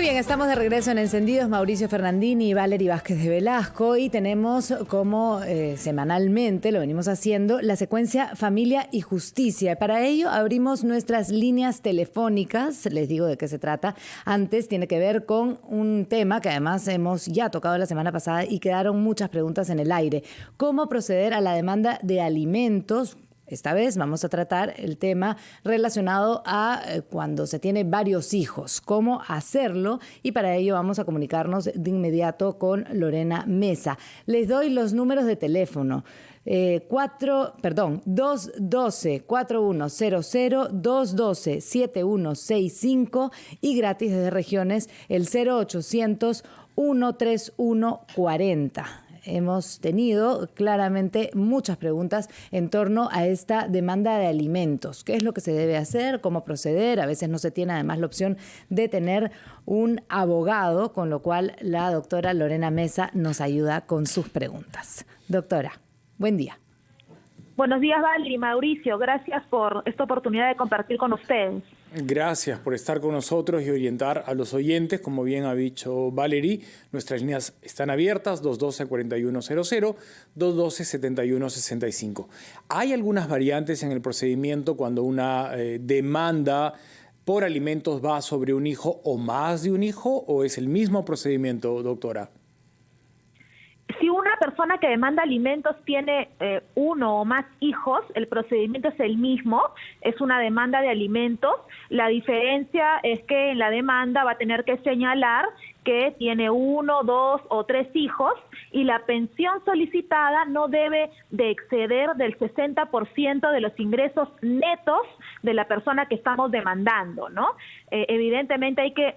Muy bien, estamos de regreso en Encendidos. Mauricio Fernandini y Valery Vázquez de Velasco, y tenemos como semanalmente, lo venimos haciendo, la secuencia Familia y Justicia. Para ello abrimos nuestras líneas telefónicas. Les digo de qué se trata. Antes tiene que ver con un tema que además hemos ya tocado la semana pasada y quedaron muchas preguntas en el aire. ¿Cómo proceder a la demanda de alimentos? Esta vez vamos a tratar el tema relacionado a cuando se tiene varios hijos, cómo hacerlo, y para ello vamos a comunicarnos de inmediato con Lorena Mesa. Les doy los números de teléfono. 212-4100, 212-7165 y gratis desde regiones el 0800-131-40. Hemos tenido claramente muchas preguntas en torno a esta demanda de alimentos. ¿Qué es lo que se debe hacer? ¿Cómo proceder? A veces no se tiene además la opción de tener un abogado, con lo cual la doctora Lorena Mesa nos ayuda con sus preguntas. Doctora, buen día. Buenos días, Valery, Mauricio. Gracias por esta oportunidad de compartir con ustedes. Gracias por estar con nosotros y orientar a los oyentes. Como bien ha dicho Valery, nuestras líneas están abiertas, 212-4100, 212-7165. Hay algunas variantes en el procedimiento cuando una demanda por alimentos va sobre un hijo o más de un hijo, ¿o es el mismo procedimiento, doctora? Si una persona que demanda alimentos tiene uno o más hijos, el procedimiento es el mismo, es una demanda de alimentos. La diferencia es que en la demanda va a tener que señalar que tiene 1, 2 o 3 hijos, y la pensión solicitada no debe de exceder del 60% de los ingresos netos de la persona que estamos demandando, ¿no? Evidentemente hay que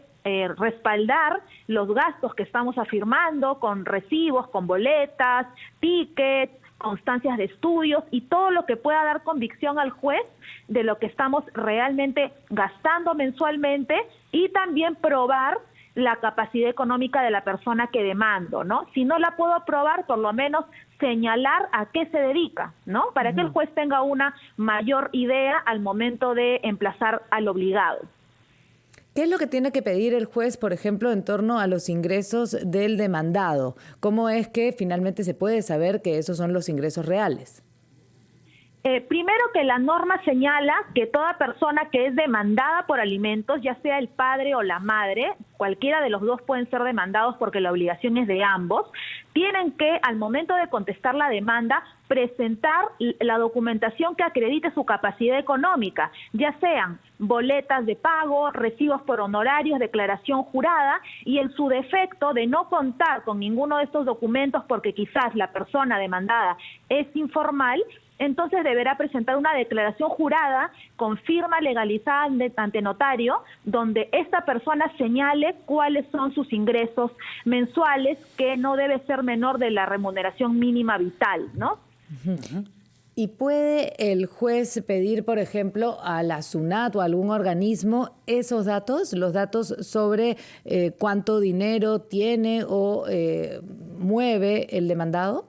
respaldar los gastos que estamos afirmando con recibos, con boletas, tickets, constancias de estudios y todo lo que pueda dar convicción al juez de lo que estamos realmente gastando mensualmente, y también probar la capacidad económica de la persona que demando, ¿no? Si no la puedo probar, por lo menos señalar a qué se dedica, ¿no? Para que el juez tenga una mayor idea al momento de emplazar al obligado. ¿Qué es lo que tiene que pedir el juez, por ejemplo, en torno a los ingresos del demandado? ¿Cómo es que finalmente se puede saber que esos son los ingresos reales? Primero, que la norma señala que toda persona que es demandada por alimentos, ya sea el padre o la madre, cualquiera de los dos pueden ser demandados porque la obligación es de ambos, tienen que, al momento de contestar la demanda, presentar la documentación que acredite su capacidad económica, ya sean boletas de pago, recibos por honorarios, declaración jurada, y en su defecto de no contar con ninguno de estos documentos porque quizás la persona demandada es informal, entonces deberá presentar una declaración jurada con firma legalizada ante notario, donde esta persona señale cuáles son sus ingresos mensuales, que no debe ser menor de la remuneración mínima vital, ¿no? ¿Y puede el juez pedir, por ejemplo, a la SUNAT o a algún organismo esos datos, los datos sobre cuánto dinero tiene o mueve el demandado?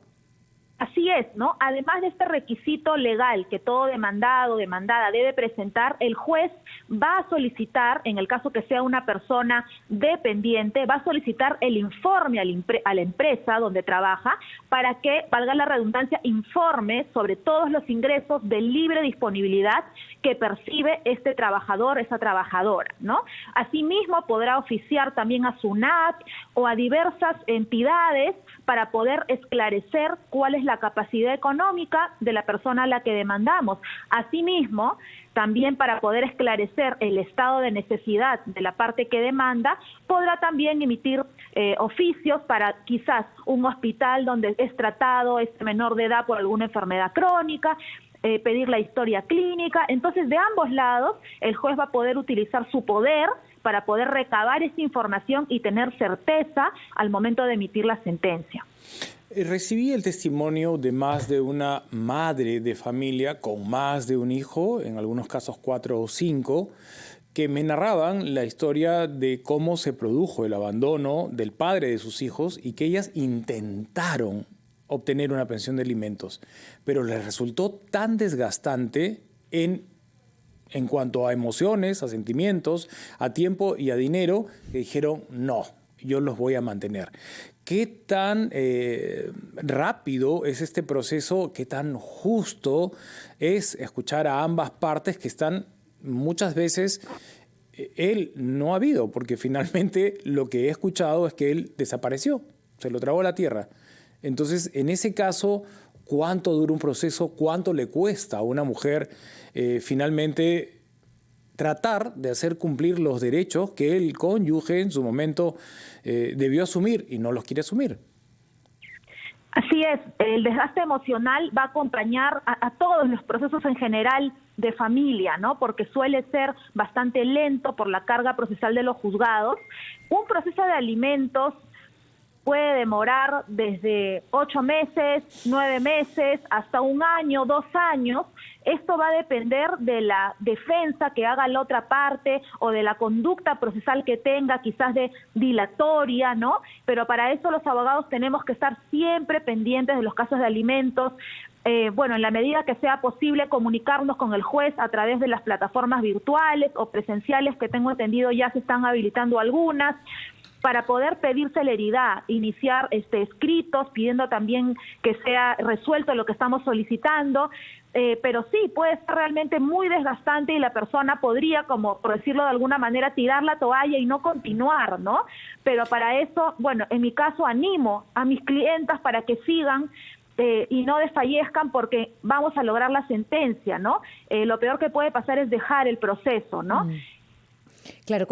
Así es, ¿no? Además de este requisito legal que todo demandado o demandada debe presentar, el juez va a solicitar, en el caso que sea una persona dependiente, va a solicitar el informe a la empresa donde trabaja para que, valga la redundancia, informe sobre todos los ingresos de libre disponibilidad que percibe este trabajador, esa trabajadora, ¿no? Asimismo, podrá oficiar también a SUNAT o a diversas entidades para poder esclarecer cuál es la capacidad económica de la persona a la que demandamos. Asimismo, también para poder esclarecer el estado de necesidad de la parte que demanda, podrá también emitir oficios para quizás un hospital donde es tratado este menor de edad por alguna enfermedad crónica, pedir la historia clínica. Entonces, de ambos lados, el juez va a poder utilizar su poder para poder recabar esa información y tener certeza al momento de emitir la sentencia. Recibí el testimonio de más de una madre de familia con más de un hijo, en algunos casos 4 o 5, que me narraban la historia de cómo se produjo el abandono del padre de sus hijos y que ellas intentaron obtener una pensión de alimentos, pero les resultó tan desgastante en en cuanto a emociones, a sentimientos, a tiempo y a dinero, que dijeron no, yo los voy a mantener. ¿Qué tan rápido es este proceso? ¿Qué tan justo es escuchar a ambas partes que están muchas veces? Él no ha habido, porque finalmente lo que he escuchado es que él desapareció, se lo tragó a la tierra. Entonces, en ese caso, ¿cuánto dura un proceso? ¿Cuánto le cuesta a una mujer finalmente tratar de hacer cumplir los derechos que el cónyuge en su momento debió asumir y no los quiere asumir? Así es, el desgaste emocional va a acompañar a todos los procesos en general de familia, ¿no? Porque suele ser bastante lento por la carga procesal de los juzgados. Un proceso de alimentos puede demorar desde 8 meses, 9 meses, hasta 1 año, 2 años. Esto va a depender de la defensa que haga la otra parte o de la conducta procesal que tenga, quizás de dilatoria, ¿no? Pero para eso los abogados tenemos que estar siempre pendientes de los casos de alimentos. Bueno, en la medida que sea posible, comunicarnos con el juez a través de las plataformas virtuales o presenciales, que tengo entendido ya se están habilitando algunas, para poder pedir celeridad, iniciar escritos, pidiendo también que sea resuelto lo que estamos solicitando, pero sí, puede ser realmente muy desgastante y la persona podría, como por decirlo de alguna manera, tirar la toalla y no continuar, ¿no? Pero para eso, bueno, en mi caso animo a mis clientas para que sigan y no desfallezcan, porque vamos a lograr la sentencia, ¿no? Lo peor que puede pasar es dejar el proceso, ¿no? Claro,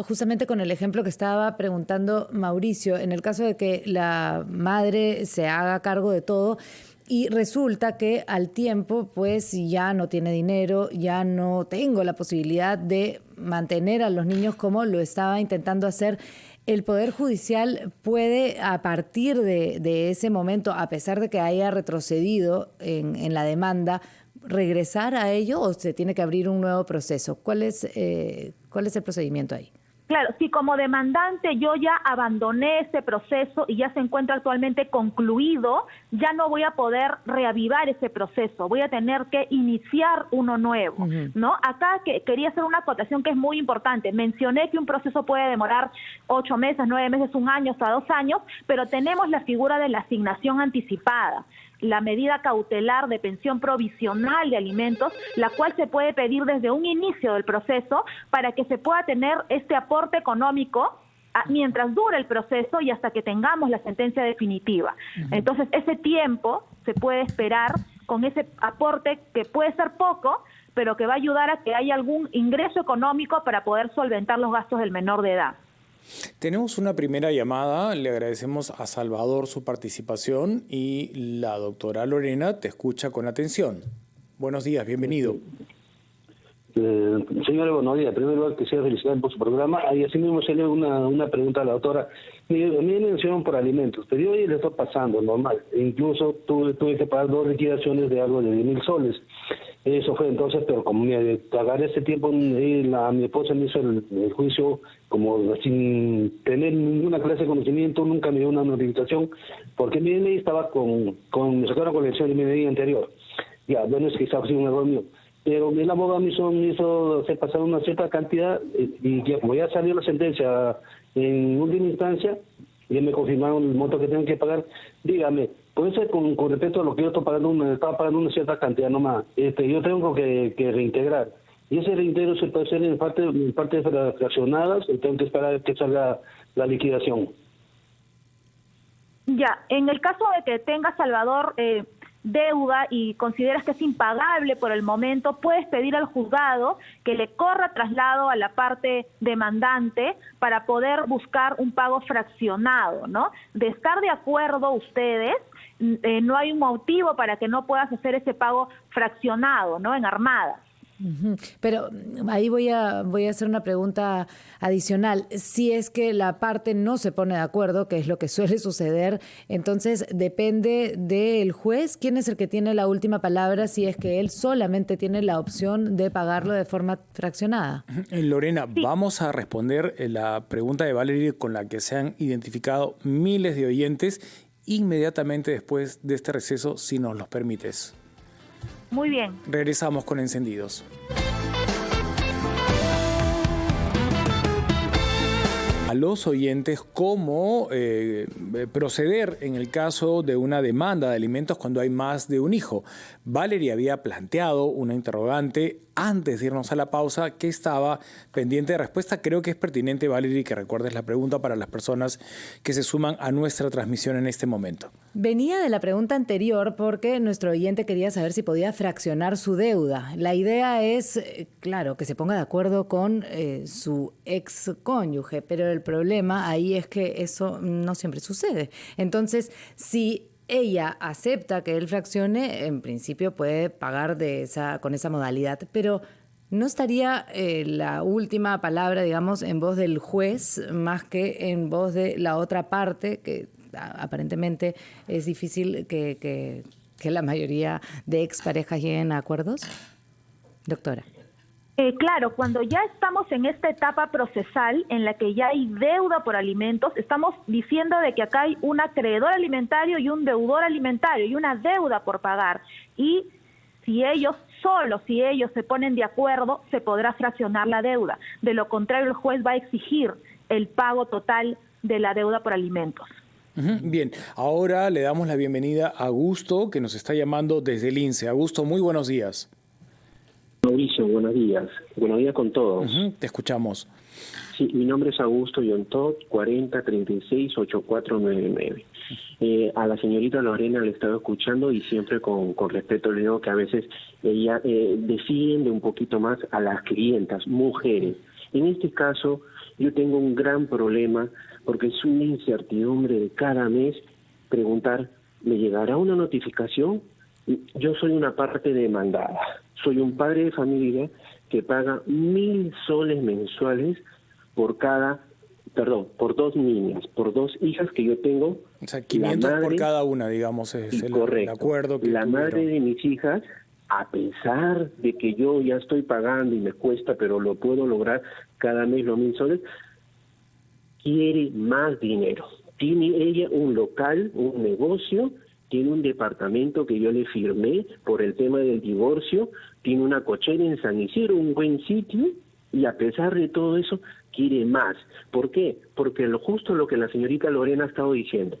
justamente con el ejemplo que estaba preguntando Mauricio, en el caso de que la madre se haga cargo de todo y resulta que al tiempo pues ya no tiene dinero, ya no tengo la posibilidad de mantener a los niños como lo estaba intentando hacer, el Poder Judicial puede, a partir de ese momento, a pesar de que haya retrocedido en la demanda, regresar a ello, o se tiene que abrir un nuevo proceso? ¿Cuál es el procedimiento ahí? Claro, si como demandante yo ya abandoné ese proceso y ya se encuentra actualmente concluido, ya no voy a poder reavivar ese proceso, voy a tener que iniciar uno nuevo, ¿no? Acá quería hacer una acotación que es muy importante. Mencioné que un proceso puede demorar 8 meses, 9 meses, 1 año, hasta 2 años, pero tenemos la figura de la asignación anticipada, la medida cautelar de pensión provisional de alimentos, la cual se puede pedir desde un inicio del proceso para que se pueda tener este aporte económico mientras dura el proceso y hasta que tengamos la sentencia definitiva. Entonces, ese tiempo se puede esperar con ese aporte que puede ser poco, pero que va a ayudar a que haya algún ingreso económico para poder solventar los gastos del menor de edad. Tenemos una primera llamada, le agradecemos a Salvador su participación y la doctora Lorena te escucha con atención. Buenos días, bienvenido. Señora, buenos días. Primero quisiera felicitar por su programa y así mismo hacerle una pregunta a la doctora. A mí me mencionaron por alimentos, pero yo ya le estoy pasando normal. Incluso tuve que pagar 2 liquidaciones de algo de 10.000 soles. Eso fue entonces, pero como me agarré ese tiempo, mi esposa me hizo el juicio como sin tener ninguna clase de conocimiento, nunca me dio una notificación, porque mi DNI estaba me sacaron con la elección de mi DNI anterior. Ya, bueno, es que quizás fue un error mío. Pero el abogado me hizo hacer pasar una cierta cantidad y como ya salió la sentencia en última instancia, ya me confirmaron el monto que tengo que pagar. Dígame, puede ser con respecto a lo que yo estaba pagando una cierta cantidad nomás. Yo tengo que reintegrar. Y ese reintegro se puede hacer en partes fraccionadas, y tengo que esperar que salga la liquidación. Ya, en el caso de que tenga, Salvador, deuda y consideras que es impagable por el momento, puedes pedir al juzgado que le corra traslado a la parte demandante para poder buscar un pago fraccionado, ¿no? De estar de acuerdo ustedes, no hay un motivo para que no puedas hacer ese pago fraccionado, ¿no? En armadas. Pero ahí voy a hacer una pregunta adicional. Si es que la parte no se pone de acuerdo, que es lo que suele suceder, entonces depende del juez. ¿Quién es el que tiene la última palabra si es que él solamente tiene la opción de pagarlo de forma fraccionada? Lorena, sí. Vamos a responder la pregunta de Valerie con la que se han identificado miles de oyentes inmediatamente después de este receso, si nos los permites. Muy bien. Regresamos con Encendidos. a los oyentes cómo proceder en el caso de una demanda de alimentos cuando hay más de un hijo. Valerie había planteado una interrogante antes de irnos a la pausa que estaba pendiente de respuesta. Creo que es pertinente, Valerie, que recuerdes la pregunta para las personas que se suman a nuestra transmisión en este momento. Venía de la pregunta anterior porque nuestro oyente quería saber si podía fraccionar su deuda. La idea es, claro, que se ponga de acuerdo con su ex cónyuge, pero el problema ahí es que eso no siempre sucede. Entonces, si ella acepta que él fraccione, en principio puede pagar con esa modalidad, pero ¿no estaría la última palabra, digamos, en voz del juez más que en voz de la otra parte, que aparentemente es difícil que la mayoría de exparejas lleguen a acuerdos? Doctora. Claro, cuando ya estamos en esta etapa procesal en la que ya hay deuda por alimentos, estamos diciendo de que acá hay un acreedor alimentario y un deudor alimentario y una deuda por pagar. Y si ellos se ponen de acuerdo, se podrá fraccionar la deuda. De lo contrario, el juez va a exigir el pago total de la deuda por alimentos. Bien, ahora le damos la bienvenida a Augusto, que nos está llamando desde el INSE. Augusto, muy buenos días. Mauricio, buenos días. Buenos días con todos. Te escuchamos. Sí, mi nombre es Augusto Yontot, 4036-8499. A la señorita Lorena le he estado escuchando y siempre con respeto le digo que a veces ella defiende un poquito más a las clientas, mujeres. En este caso, yo tengo un gran problema porque es una incertidumbre de cada mes preguntar, ¿me llegará una notificación? Yo soy una parte demandada. Soy un padre de familia que paga 1.000 soles mensuales por dos niñas, por dos hijas que yo tengo. O sea, 500 por cada una, digamos, es el acuerdo que la tuvieron. Madre de mis hijas, a pesar de que yo ya estoy pagando y me cuesta, pero lo puedo lograr cada mes los 1.000 soles, quiere más dinero. Tiene ella un local, un negocio, tiene un departamento que yo le firmé por el tema del divorcio, tiene una cochera en San Isidro, un buen sitio, y a pesar de todo eso, quiere más. ¿Por qué? Porque justo lo que la señorita Lorena ha estado diciendo.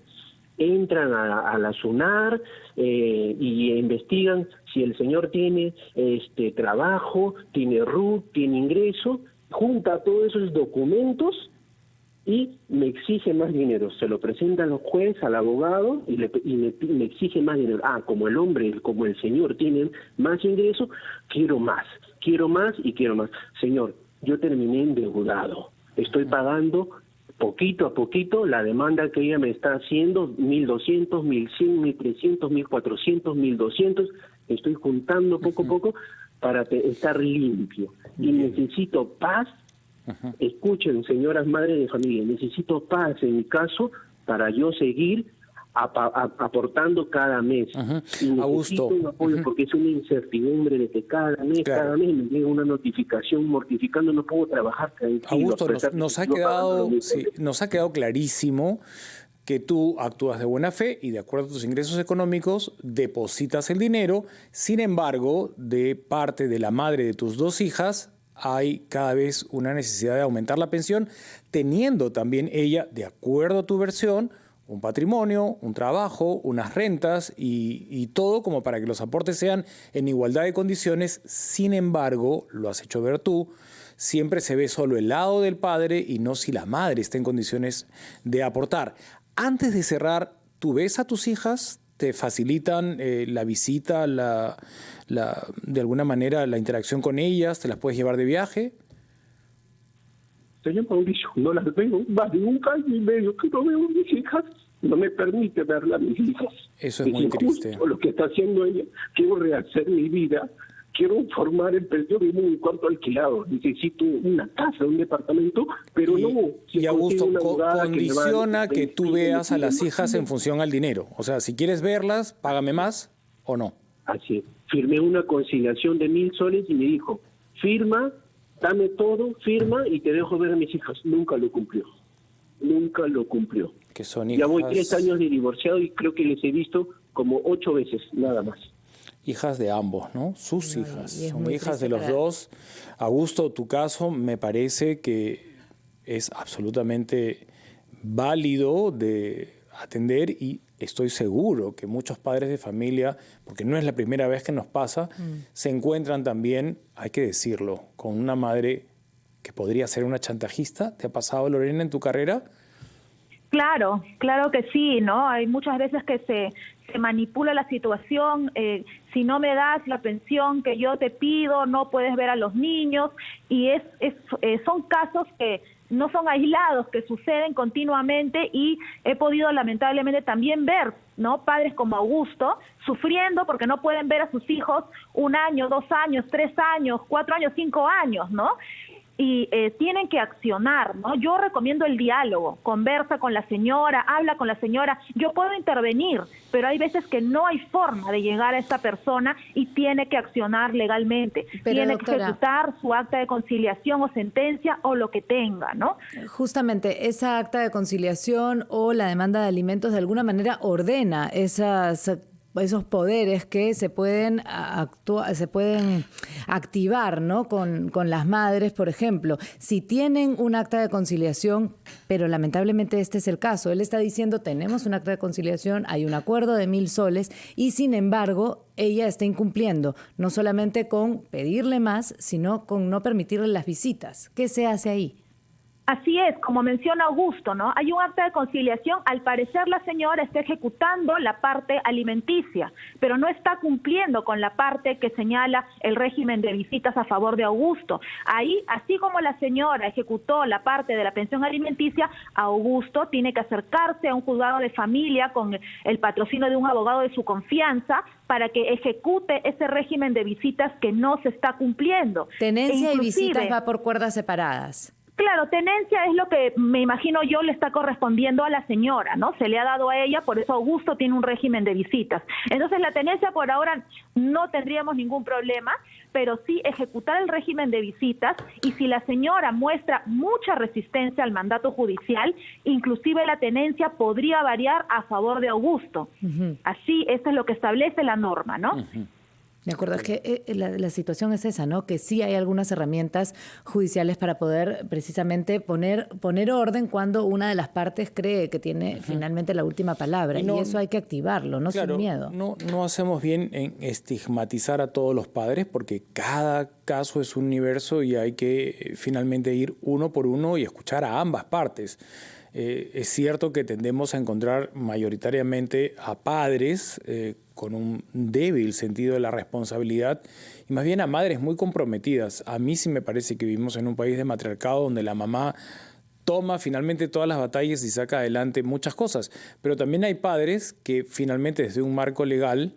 Entran a la SUNAR y investigan si el señor tiene trabajo, tiene RUT, tiene ingreso, junta todos esos documentos y me exige más dinero. Se lo presenta al juez, al abogado, y me exige más dinero. Como el hombre, como el señor tienen más ingreso, quiero más y quiero más. Señor, yo terminé endeudado. Estoy pagando poquito a poquito la demanda que ella me está haciendo, 1.200, 1.100, 1.300, 1.400, 1.200. Estoy juntando poco a poco para estar limpio. Y necesito paz. Escuchen, señoras madres de familia, necesito paz en mi caso para yo seguir aportando cada mes. Y necesito Augusto, un apoyo porque es una incertidumbre de que cada mes me llega una notificación mortificando, no puedo trabajar tranquilo. Augusto, nos ha quedado clarísimo que tú actúas de buena fe y de acuerdo a tus ingresos económicos depositas el dinero. Sin embargo, de parte de la madre de tus dos hijas hay cada vez una necesidad de aumentar la pensión, teniendo también ella, de acuerdo a tu versión, un patrimonio, un trabajo, unas rentas y todo como para que los aportes sean en igualdad de condiciones. Sin embargo, lo has hecho ver tú, siempre se ve solo el lado del padre y no si la madre está en condiciones de aportar. Antes de cerrar, ¿tú ves a tus hijas? ¿Te facilitan la visita, de alguna manera la interacción con ellas? ¿Te las puedes llevar de viaje? Señor Mauricio, no las veo más de un año y medio que no veo a mis hijas. No me permite verla a mis hijas. Eso es muy triste. Lo que está haciendo ella, quiero rehacer mi vida, quiero formar el yo vivo en un cuarto alquilado, necesito una casa, un departamento, pero no. Y Augusto, condiciona que tú veas a las hijas en función al dinero. O sea, si quieres verlas, págame más o no. Así es. Firmé una conciliación de 1.000 soles y me dijo, firma, dame todo, firma y te dejo ver a mis hijas. Nunca lo cumplió. Que son hijas... Ya voy 3 años de divorciado y creo que les he visto como 8 veces, nada más. Hijas de ambos, ¿no? Sus hijas. Son hijas de los dos. Augusto, tu caso me parece que es absolutamente válido de atender y estoy seguro que muchos padres de familia, porque no es la primera vez que nos pasa, se encuentran también, hay que decirlo, con una madre que podría ser una chantajista. ¿Te ha pasado, Lorena, en tu carrera? Claro, claro que sí, ¿no? Hay muchas veces que se manipula la situación, si no me das la pensión que yo te pido, no puedes ver a los niños, y son casos que no son aislados, que suceden continuamente, y he podido lamentablemente también ver, ¿no?, padres como Augusto sufriendo porque no pueden ver a sus hijos 1 año, 2 años, 3 años, 4 años, 5 años, ¿no? Y tienen que accionar, ¿no? Yo recomiendo el diálogo, conversa con la señora, habla con la señora, yo puedo intervenir, pero hay veces que no hay forma de llegar a esa persona y tiene que accionar legalmente, pero, tiene doctora, que ejecutar su acta de conciliación o sentencia o lo que tenga, ¿no? Justamente esa acta de conciliación o la demanda de alimentos de alguna manera ordena esos poderes que se pueden activar, ¿no?, con las madres, por ejemplo. Si tienen un acta de conciliación, pero lamentablemente este es el caso, él está diciendo, tenemos un acta de conciliación, hay un acuerdo de 1.000 soles y sin embargo ella está incumpliendo, no solamente con pedirle más, sino con no permitirle las visitas. ¿Qué se hace ahí? Así es, como menciona Augusto, ¿no? Hay un acta de conciliación, al parecer la señora está ejecutando la parte alimenticia, pero no está cumpliendo con la parte que señala el régimen de visitas a favor de Augusto. Ahí, así como la señora ejecutó la parte de la pensión alimenticia, Augusto tiene que acercarse a un juzgado de familia con el patrocinio de un abogado de su confianza para que ejecute ese régimen de visitas que no se está cumpliendo. Tenencia y visitas va por cuerdas separadas. Claro, tenencia es lo que me imagino yo le está correspondiendo a la señora, ¿no? Se le ha dado a ella, por eso Augusto tiene un régimen de visitas. Entonces la tenencia por ahora no tendríamos ningún problema, pero sí ejecutar el régimen de visitas, y si la señora muestra mucha resistencia al mandato judicial, inclusive la tenencia podría variar a favor de Augusto. Así, eso es lo que establece la norma, ¿no? De acuerdo, es que la situación es esa, ¿no? Que sí hay algunas herramientas judiciales para poder precisamente poner orden cuando una de las partes cree que tiene finalmente la última palabra. Y eso hay que activarlo, ¿no? Claro, sin miedo. No hacemos bien en estigmatizar a todos los padres porque cada caso es un universo y hay que finalmente ir uno por uno y escuchar a ambas partes. Es cierto que tendemos a encontrar mayoritariamente a padres con un débil sentido de la responsabilidad y más bien a madres muy comprometidas. A mí sí me parece que vivimos en un país de matriarcado donde la mamá toma finalmente todas las batallas y saca adelante muchas cosas, pero también hay padres que finalmente desde un marco legal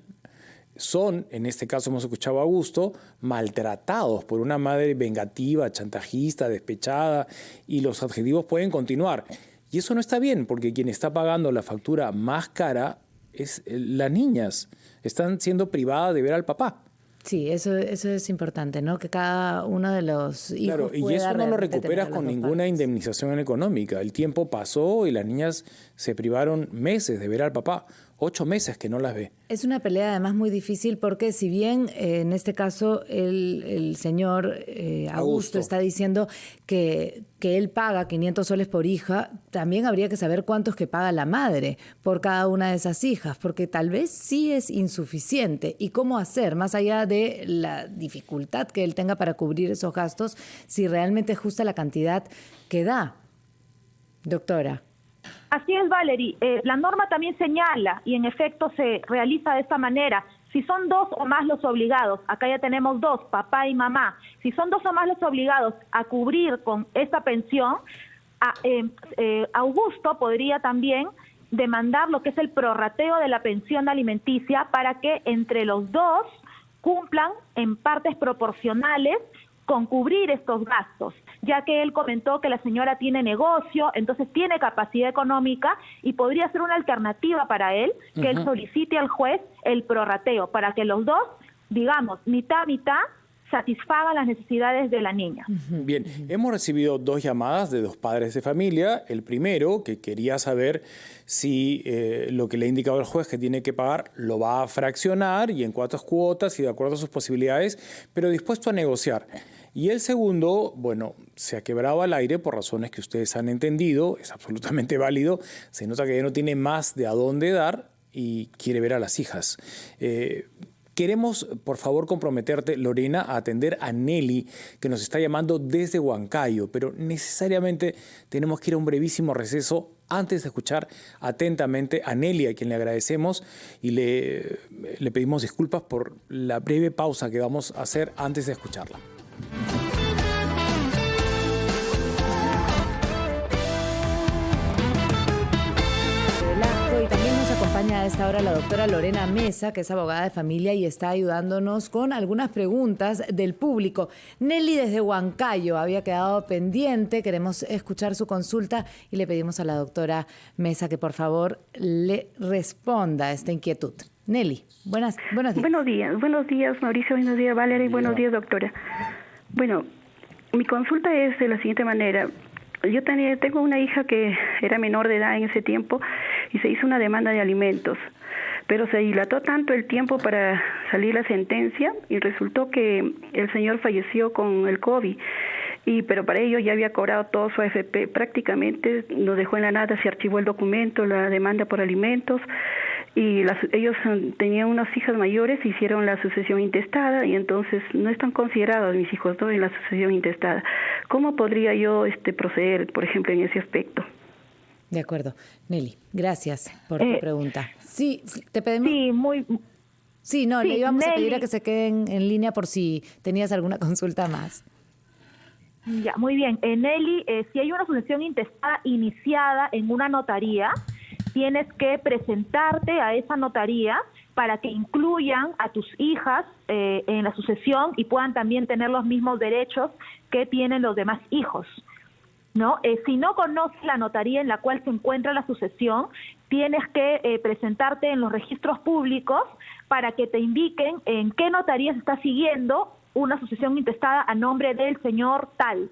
son, en este caso hemos escuchado a Augusto, maltratados por una madre vengativa, chantajista, despechada, y los adjetivos pueden continuar. Y eso no está bien, porque quien está pagando la factura más cara es las niñas. Están siendo privadas de ver al papá. Sí, eso es importante, ¿no? Que cada uno de los hijos claro, y eso no lo recuperas con ninguna indemnización económica. El tiempo pasó y las niñas se privaron meses de ver al papá. 8 meses que no las ve. Es una pelea además muy difícil porque si bien en este caso el señor Augusto está diciendo que él paga 500 soles por hija, también habría que saber cuántos que paga la madre por cada una de esas hijas, porque tal vez sí es insuficiente. ¿Y cómo hacer, más allá de la dificultad que él tenga para cubrir esos gastos, si realmente es justa la cantidad que da? Doctora. Así es, Valerie. La norma también señala, y en efecto se realiza de esta manera, si son 2 o más los obligados, acá ya tenemos 2, papá y mamá, si son 2 o más los obligados a cubrir con esta pensión, Augusto podría también demandar lo que es el prorrateo de la pensión alimenticia para que entre los dos cumplan en partes proporcionales con cubrir estos gastos, ya que él comentó que la señora tiene negocio, entonces tiene capacidad económica y podría ser una alternativa para él que él solicite al juez el prorrateo para que los dos, digamos, mitad a mitad, satisfagan las necesidades de la niña. Bien, hemos recibido 2 llamadas de 2 padres de familia. El primero, que quería saber si lo que le ha indicado el juez que tiene que pagar lo va a fraccionar y en cuántas cuotas y de acuerdo a sus posibilidades, pero dispuesto a negociar. Y el segundo, bueno, se ha quebrado al aire por razones que ustedes han entendido, es absolutamente válido, se nota que ya no tiene más de a dónde dar y quiere ver a las hijas. Queremos, por favor, comprometerte, Lorena, a atender a Nelly, que nos está llamando desde Huancayo, pero necesariamente tenemos que ir a un brevísimo receso antes de escuchar atentamente a Nelly, a quien le agradecemos y le pedimos disculpas por la breve pausa que vamos a hacer antes de escucharla. Y también nos acompaña a esta hora la doctora Lorena Mesa, que es abogada de familia y está ayudándonos con algunas preguntas del público. Nelly desde Huancayo había quedado pendiente, queremos escuchar su consulta y le pedimos a la doctora Mesa que por favor le responda a esta inquietud. Nelly, buenos días. Buenos días Mauricio, buenos días Valeria y buenos días doctora. Bueno, mi consulta es de la siguiente manera. Yo tengo una hija que era menor de edad en ese tiempo y se hizo una demanda de alimentos, pero se dilató tanto el tiempo para salir la sentencia y resultó que el señor falleció con el COVID, pero para ello ya había cobrado todo su AFP, prácticamente nos dejó en la nada, se archivó el documento, la demanda por alimentos, y ellos tenían unas hijas mayores, hicieron la sucesión intestada y entonces no están considerados mis hijos en la sucesión intestada. ¿Cómo podría yo proceder, por ejemplo, en ese aspecto? De acuerdo. Nelly, gracias por tu pregunta. Sí, te pedimos... Sí, le íbamos Nelly, a pedir a que se queden en línea por si tenías alguna consulta más. Ya, muy bien. Nelly, si hay una sucesión intestada iniciada en una notaría, tienes que presentarte a esa notaría para que incluyan a tus hijas en la sucesión y puedan también tener los mismos derechos que tienen los demás hijos, ¿no? Si no conoces la notaría en la cual se encuentra la sucesión, tienes que presentarte en los registros públicos para que te indiquen en qué notaría se está siguiendo una sucesión intestada a nombre del señor tal.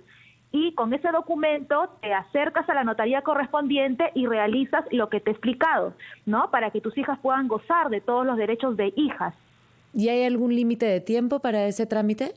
Y con ese documento te acercas a la notaría correspondiente y realizas lo que te he explicado, ¿no? Para que tus hijas puedan gozar de todos los derechos de hijas. ¿Y hay algún límite de tiempo para ese trámite?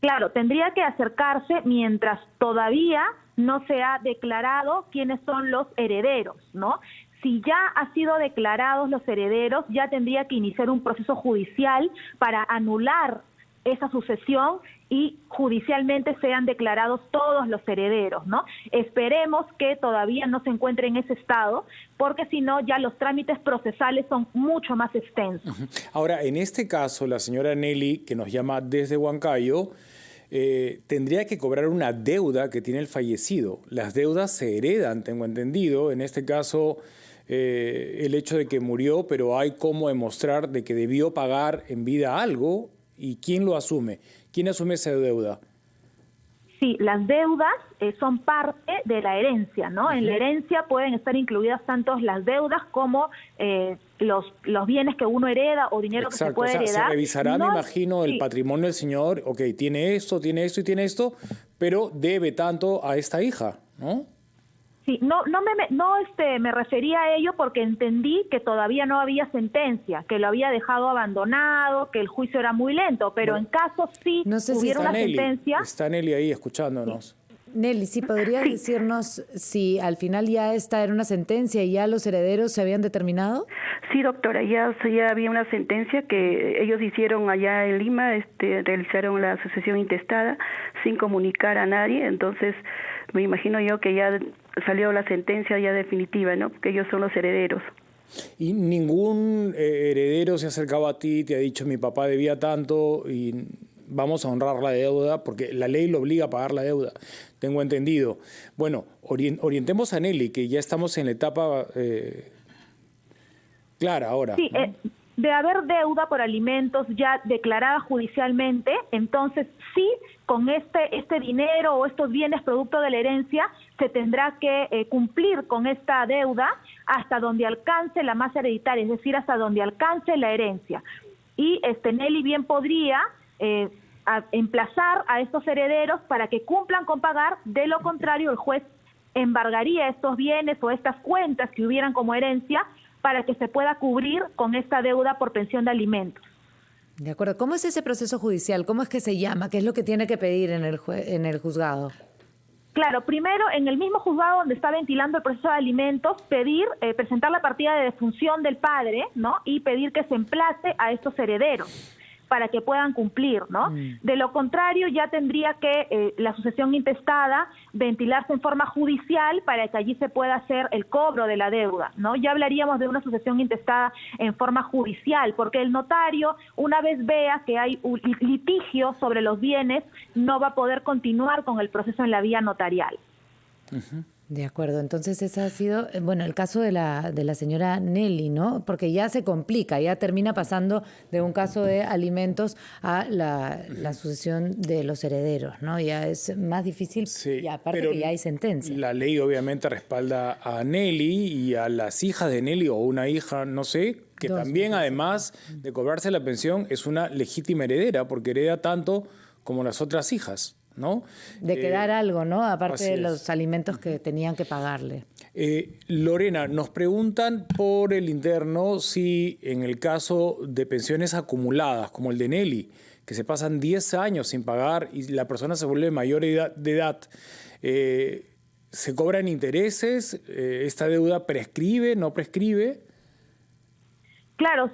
Claro, tendría que acercarse mientras todavía no se ha declarado quiénes son los herederos, ¿no? Si ya han sido declarados los herederos, ya tendría que iniciar un proceso judicial para anular esa sucesión y judicialmente sean declarados todos los herederos, ¿no? Esperemos que todavía no se encuentre en ese estado, porque si no, ya los trámites procesales son mucho más extensos. Ahora, en este caso, la señora Nelly, que nos llama desde Huancayo, tendría que cobrar una deuda que tiene el fallecido. Las deudas se heredan, tengo entendido. En este caso, el hecho de que murió, pero hay cómo demostrar de que debió pagar en vida algo. ¿Y quién lo asume? ¿Quién asume esa deuda? Sí, las deudas son parte de la herencia, ¿no? En la herencia pueden estar incluidas tanto las deudas como los bienes que uno hereda o dinero que se puede heredar. Se revisará, me imagino, el patrimonio del señor, tiene esto y tiene esto, pero debe tanto a esta hija, ¿no? Sí, no me refería a ello porque entendí que todavía no había sentencia, que lo había dejado abandonado, que el juicio era muy lento, pero en caso sí hubiera una sentencia. Está Nelly ahí escuchándonos. Sí. Nelly, ¿sí podrías decirnos si al final ya esta era una sentencia y ya los herederos se habían determinado? Sí, doctora, ya había una sentencia que ellos hicieron allá en Lima, realizaron la sucesión intestada sin comunicar a nadie, entonces me imagino yo que ya salió la sentencia ya definitiva, ¿no? Porque ellos son los herederos. ¿Y ningún heredero se ha acercado a ti, te ha dicho mi papá debía tanto y vamos a honrar la deuda? Porque la ley lo obliga a pagar la deuda, tengo entendido. Bueno, orientemos a Nelly, que ya estamos en la etapa clara ahora. Sí, ¿no? De haber deuda por alimentos ya declarada judicialmente, entonces sí, con este dinero o estos bienes producto de la herencia, se tendrá que cumplir con esta deuda hasta donde alcance la masa hereditaria, es decir, hasta donde alcance la herencia. Y Nelly bien podría emplazar a estos herederos para que cumplan con pagar, de lo contrario el juez embargaría estos bienes o estas cuentas que hubieran como herencia para que se pueda cubrir con esta deuda por pensión de alimentos. De acuerdo. ¿Cómo es ese proceso judicial? ¿Cómo es que se llama? ¿Qué es lo que tiene que pedir en el juzgado? Claro, primero en el mismo juzgado donde está ventilando el proceso de alimentos, presentar la partida de defunción del padre, ¿no? Y pedir que se emplace a estos herederos para que puedan cumplir, ¿no? De lo contrario, ya tendría que la sucesión intestada ventilarse en forma judicial para que allí se pueda hacer el cobro de la deuda, ¿no? Ya hablaríamos de una sucesión intestada en forma judicial, porque el notario, una vez vea que hay un litigio sobre los bienes, no va a poder continuar con el proceso en la vía notarial. De acuerdo, entonces ese ha sido, bueno, el caso de la señora Nelly, ¿no? Porque ya se complica, ya termina pasando de un caso de alimentos a la sucesión de los herederos, ¿no? Ya es más difícil, sí, y aparte que ya hay sentencia. La ley obviamente respalda a Nelly y a las hijas de Nelly, o una hija, no sé, que también además de cobrarse la pensión es una legítima heredera, porque hereda tanto como las otras hijas, ¿no? De quedar algo, ¿no? Aparte de los alimentos que tenían que pagarle. Lorena, nos preguntan por el interno si en el caso de pensiones acumuladas, como el de Nelly, que se pasan 10 años sin pagar y la persona se vuelve mayor de edad, ¿se cobran intereses? ¿Esta deuda prescribe, no prescribe? Claro,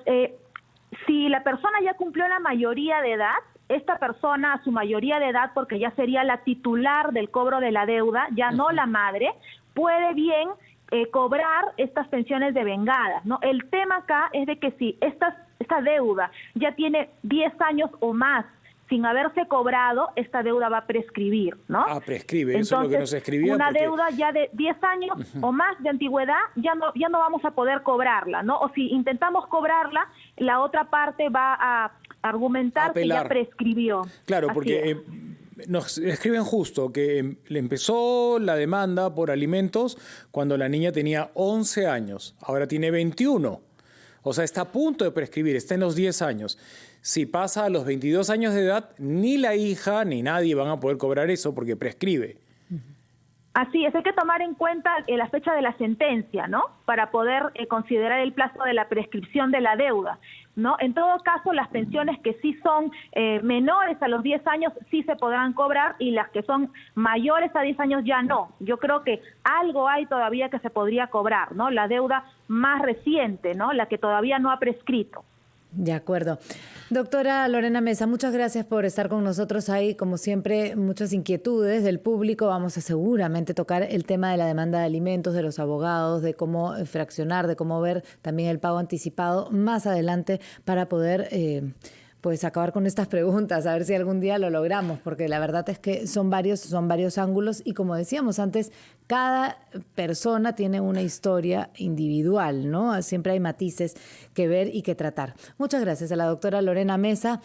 si la persona ya cumplió la mayoría de edad, esta persona a su mayoría de edad, porque ya sería la titular del cobro de la deuda, ya no la madre, puede bien cobrar estas pensiones devengadas, ¿no? El tema acá es de que si esta deuda ya tiene 10 años o más sin haberse cobrado, esta deuda va a prescribir, ¿no? Prescribe, entonces, eso es lo que nos escribía. Una deuda ya de 10 años o más de antigüedad, ya no vamos a poder cobrarla, ¿no? O si intentamos cobrarla, la otra parte va a argumentar que ya prescribió. Claro, porque nos escriben justo que le empezó la demanda por alimentos cuando la niña tenía 11 años, ahora tiene 21. O sea, está a punto de prescribir, está en los 10 años. Si pasa a los 22 años de edad, ni la hija ni nadie van a poder cobrar eso porque prescribe. Así es, hay que tomar en cuenta la fecha de la sentencia, ¿no? Para poder considerar el plazo de la prescripción de la deuda, ¿no? En todo caso, las pensiones que sí son menores a los 10 años sí se podrán cobrar y las que son mayores a 10 años ya no. Yo creo que algo hay todavía que se podría cobrar, ¿no? La deuda más reciente, ¿no? La que todavía no ha prescrito. De acuerdo. Doctora Lorena Mesa, muchas gracias por estar con nosotros. Hay, como siempre, muchas inquietudes del público. Vamos a seguramente tocar el tema de la demanda de alimentos, de los abogados, de cómo fraccionar, de cómo ver también el pago anticipado más adelante para poder pues acabar con estas preguntas, a ver si algún día lo logramos, porque la verdad es que son varios ángulos y como decíamos antes, cada persona tiene una historia individual, ¿no? Siempre hay matices que ver y que tratar. Muchas gracias a la doctora Lorena Mesa.